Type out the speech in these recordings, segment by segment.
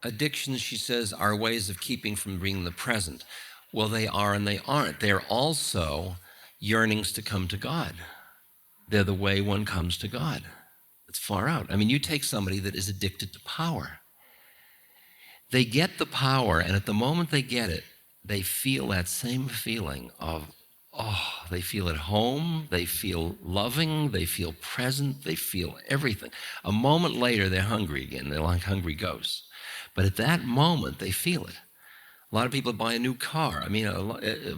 Addictions, she says, are ways of keeping from being the present. Well, they are and they aren't. They're also yearnings to come to God. They're the way one comes to God. It's far out. I mean, you take somebody that is addicted to power. They get the power, and at the moment they get it, they feel that same feeling of, oh, they feel at home, they feel loving, they feel present, they feel everything. A moment later, they're hungry again. They're like hungry ghosts. But at that moment, they feel it. A lot of people buy a new car. I mean,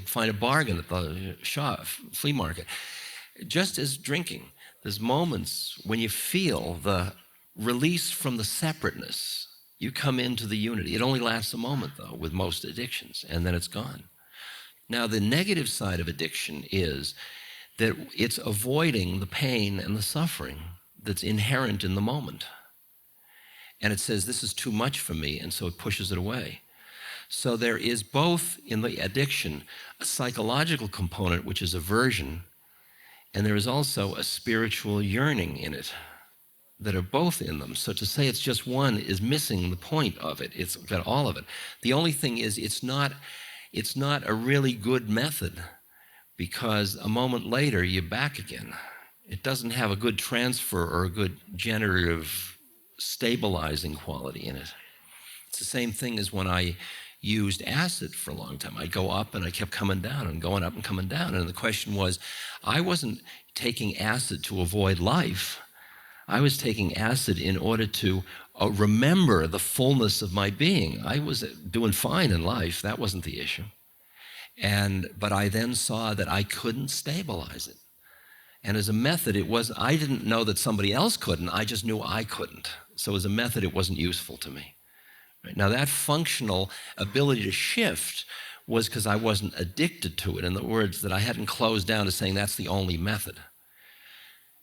find a bargain at the shop, flea market. Just as drinking, there's moments when you feel the release from the separateness. You come into the unity. It only lasts a moment, though, with most addictions, and then it's gone. Now, the negative side of addiction is that it's avoiding the pain and the suffering that's inherent in the moment. And it says, this is too much for me, and so it pushes it away. So there is both in the addiction a psychological component, which is aversion, and there is also a spiritual yearning in it that are both in them. So to say it's just one is missing the point of it. It's got all of it. The only thing is it's not a really good method, because a moment later you're back again. It doesn't have a good transfer or a good generative stabilizing quality in it. It's the same thing as when I used acid for a long time. I'd go up and I kept coming down and going up and coming down. And the question was, I wasn't taking acid to avoid life. I was taking acid in order to remember the fullness of my being. I was doing fine in life. That wasn't the issue. But I then saw that I couldn't stabilize it. And as a method, I didn't know that somebody else couldn't. I just knew I couldn't. So as a method, it wasn't useful to me. Right? Now, that functional ability to shift was because I wasn't addicted to it. In other words, that I hadn't closed down to saying that's the only method.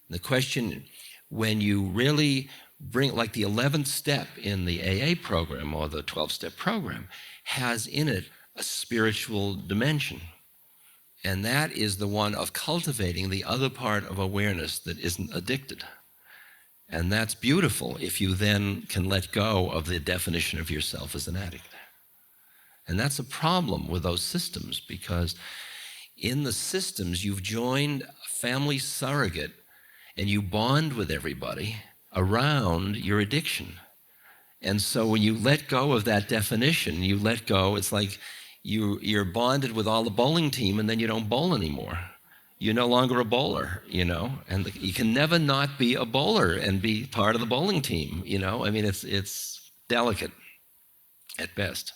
The question, when you really bring, like the 11th step in the AA program or the 12-step program, has in it a spiritual dimension. And that is the one of cultivating the other part of awareness that isn't addicted. And that's beautiful if you then can let go of the definition of yourself as an addict. And that's a problem with those systems, because in the systems you've joined a family surrogate and you bond with everybody around your addiction. And so when you let go of that definition, you let go, it's like you're bonded with all the bowling team and then you don't bowl anymore. You're no longer a bowler, and you can never not be a bowler and be part of the bowling team, I mean, it's delicate at best.